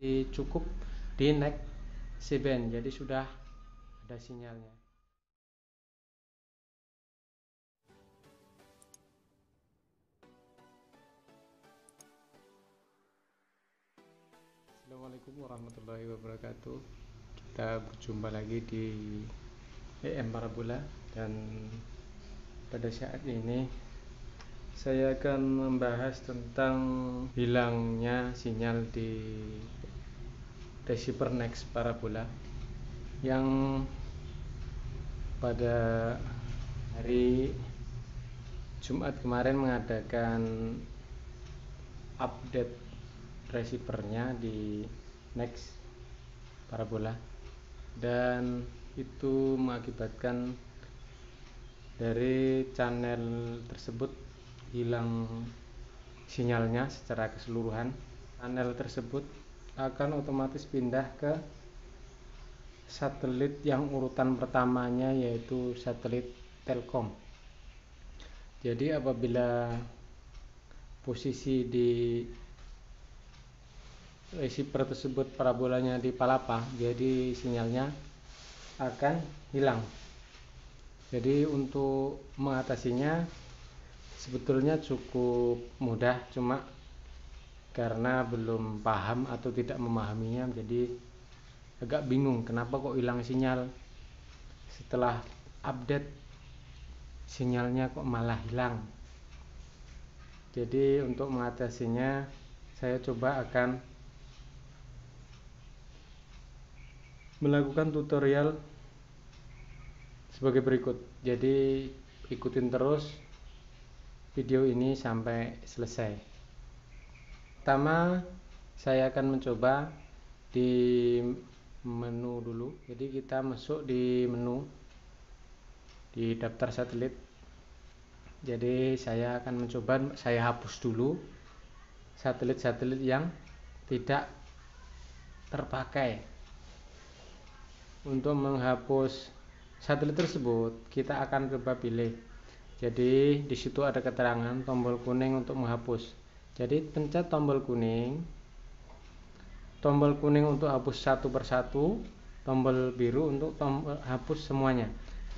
cukup di next C-band, jadi sudah ada sinyalnya. Assalamualaikum warahmatullahi wabarakatuh. Kita berjumpa lagi di EM Parabola, dan pada saat ini saya akan membahas tentang hilangnya sinyal di receiver next Parabola yang pada hari Jumat kemarin mengadakan update receivernya di next Parabola, dan itu mengakibatkan dari channel tersebut hilang sinyalnya secara keseluruhan. Channel tersebut akan otomatis pindah ke satelit yang urutan pertamanya, yaitu satelit Telkom. Jadi apabila posisi di receiver tersebut parabolanya di Palapa, jadi sinyalnya akan hilang. Jadi untuk mengatasinya sebetulnya cukup mudah, cuma karena belum paham atau tidak memahaminya, jadi agak bingung kenapa kok hilang sinyal. Setelah update sinyalnya kok malah hilang. Jadi untuk mengatasinya saya coba akan melakukan tutorial sebagai berikut. Jadi ikutin terus video ini sampai selesai. Pertama, saya akan mencoba di menu dulu. Jadi kita masuk di menu di daftar satelit. Jadi saya akan mencoba, saya hapus dulu satelit-satelit yang tidak terpakai. Untuk menghapus satelit tersebut, kita akan coba pilih. Jadi di situ ada keterangan tombol kuning untuk menghapus. Jadi pencet tombol kuning untuk hapus satu persatu, tombol biru untuk hapus semuanya.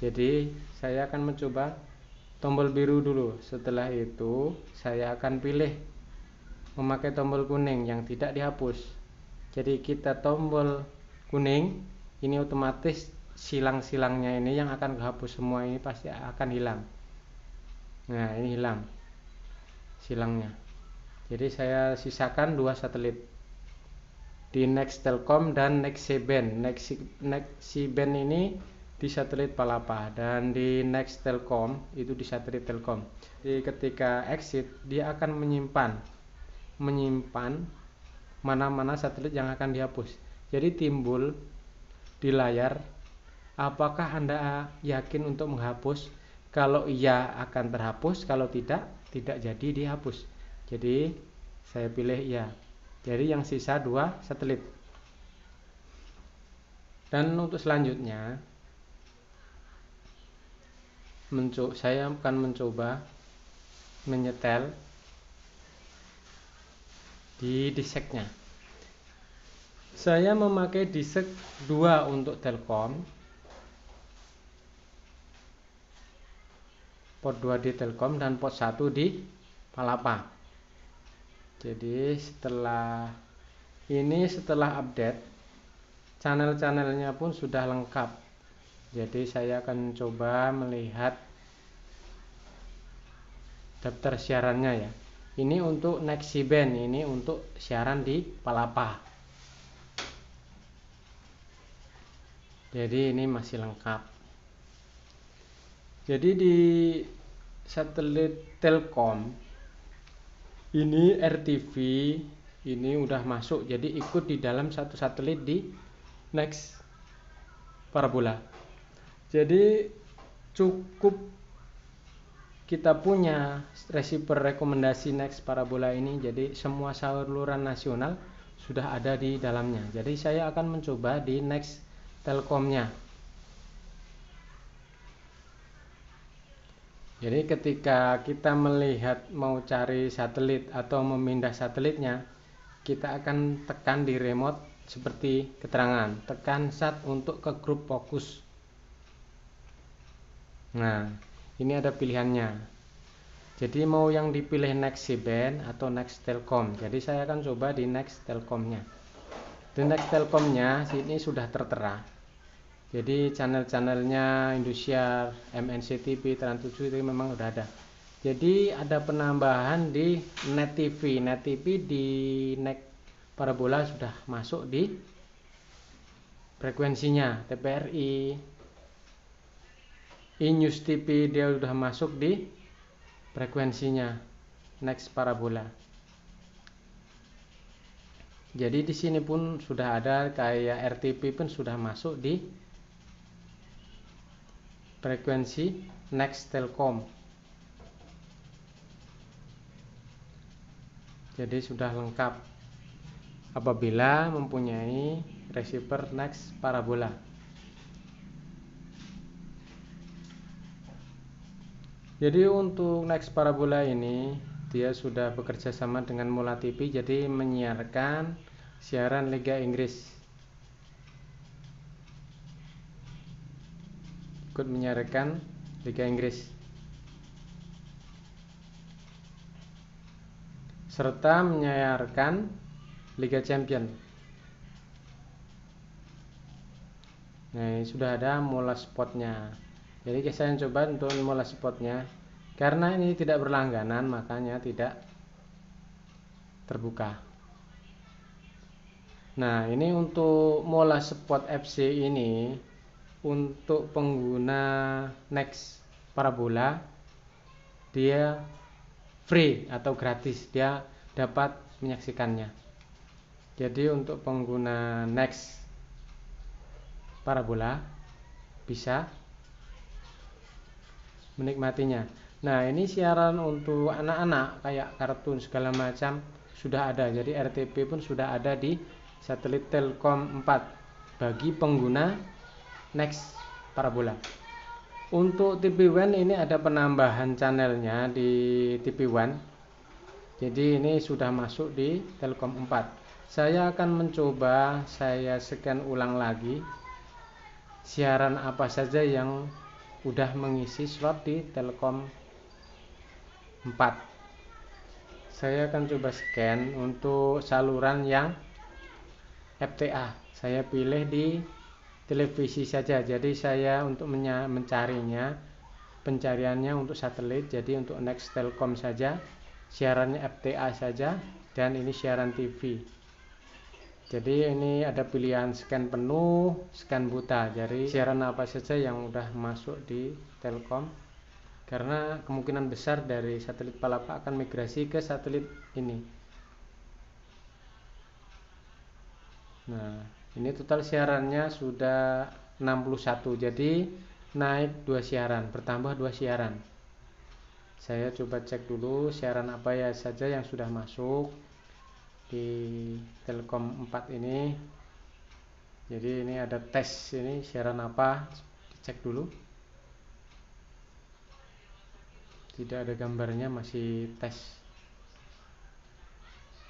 Jadi saya akan mencoba tombol biru dulu. Setelah itu saya akan pilih memakai tombol kuning yang tidak dihapus. Jadi kita tombol kuning, ini otomatis silang-silangnya ini yang akan kehapus semua, ini pasti akan hilang. Nah, ini hilang silangnya. Jadi saya sisakan dua satelit di next Telkom dan next C-band. Next C-band ini di satelit Palapa, dan di next Telkom itu di satelit Telkom. Jadi ketika exit dia akan menyimpan mana-mana satelit yang akan dihapus. Jadi timbul di layar, apakah Anda yakin untuk menghapus? Kalau iya akan terhapus, kalau tidak jadi dihapus. Jadi saya pilih iya. Jadi yang sisa dua satelit. Dan untuk selanjutnya saya akan mencoba menyetel di disknya. Saya memakai disk 2 untuk Telkom, port 2 di Telkom dan port 1 di Palapa. Jadi setelah update, channel-channelnya pun sudah lengkap. Jadi saya akan coba melihat daftar siarannya ya. Ini untuk next C-band, ini untuk siaran di Palapa. Jadi ini masih lengkap. Jadi di satelit Telkom ini RTV ini udah masuk, jadi ikut di dalam satu satelit di next Parabola. Jadi cukup kita punya receiver rekomendasi next Parabola ini, jadi semua saluran nasional sudah ada di dalamnya. Jadi saya akan mencoba di next Telkomnya. Jadi ketika kita melihat mau cari satelit atau memindah satelitnya, kita akan tekan di remote seperti keterangan, tekan SAT untuk ke grup fokus. Nah, ini ada pilihannya. Jadi mau yang dipilih Next C-band atau Next Telkom. Jadi saya akan coba di Next Telkomnya. Di Next Telkomnya sini sudah tertera. Jadi channel-channelnya Indosiar, MNC TV, Trans 7 itu memang udah ada. Jadi ada penambahan di Net TV. Net TV di Next Parabola sudah masuk di frekuensinya. TVRI, iNews TV dia sudah masuk di frekuensinya Next Parabola. Jadi di sini pun sudah ada, kayak RTP pun sudah masuk di frekuensi Next Telkom. Jadi sudah lengkap apabila mempunyai receiver Next Parabola. Jadi untuk Next Parabola ini dia sudah bekerja sama dengan Mola TV, jadi menyiarkan siaran Liga Inggris. Ikut menyiarkan Liga Inggris. Serta menyiarkan Liga Champion. Nah, ini sudah ada Mola Spotnya. Jadi saya coba untuk Mola Spotnya. Karena ini tidak berlangganan, makanya tidak terbuka. Nah, ini untuk Mola Spot FC ini untuk pengguna Next Parabola dia free atau gratis, dia dapat menyaksikannya. Jadi untuk pengguna Next Parabola bisa menikmatinya. Nah, ini siaran untuk anak-anak kayak kartun segala macam sudah ada. Jadi RTP pun sudah ada di satelit Telkom 4 bagi pengguna Next Parabola. Untuk TV One ini ada penambahan channelnya di TV One. Jadi ini sudah masuk di Telkom 4. Saya akan mencoba saya scan ulang lagi siaran apa saja yang udah mengisi slot di Telkom 4. Saya akan coba scan untuk saluran yang FTA. Saya pilih di televisi saja. Jadi saya untuk mencarinya, pencariannya untuk satelit. Jadi untuk Next Telkom saja, siarannya FTA saja, dan ini siaran TV. Jadi ini ada pilihan scan penuh, scan buta. Jadi siaran apa saja yang udah masuk di Telkom, karena kemungkinan besar dari satelit Palapa akan migrasi ke satelit ini. Nah, ini total siarannya sudah 61. Jadi naik 2 siaran, bertambah 2 siaran. Saya coba cek dulu siaran apa ya saja yang sudah masuk di Telkom 4 ini. Jadi ini ada tes, ini siaran apa, dicek dulu. Tidak ada gambarnya, masih tes.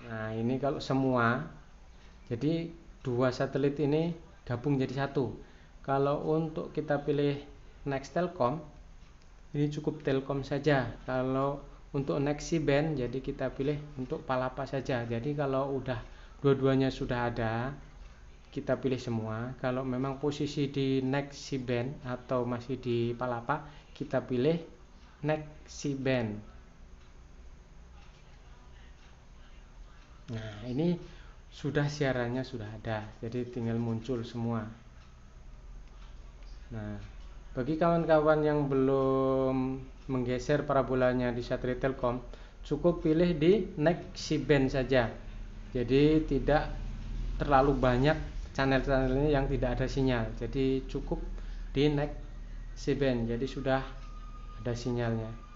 Nah, ini kalau semua, jadi 2 satelit ini gabung jadi 1. Kalau untuk kita pilih Next Telkom, ini cukup Telkom saja. Kalau untuk Next C-band, jadi kita pilih untuk Palapa saja. Jadi kalau udah dua-duanya sudah ada, kita pilih semua. Kalau memang posisi di Next C-band atau masih di Palapa, kita pilih Next C-band. Nah, ini sudah siarannya sudah ada, jadi tinggal muncul semua. Nah, bagi kawan-kawan yang belum menggeser parabolanya di satelit Telkom, cukup pilih di Next C-band saja. Jadi tidak terlalu banyak channel-channelnya yang tidak ada sinyal. Jadi cukup di Next C-band, jadi sudah ada sinyalnya.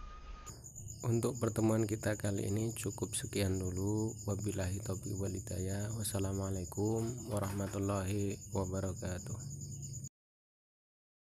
Untuk pertemuan kita kali ini cukup sekian dulu. Wabillahi taufiq wal hidayah. Wassalamualaikum warahmatullahi wabarakatuh.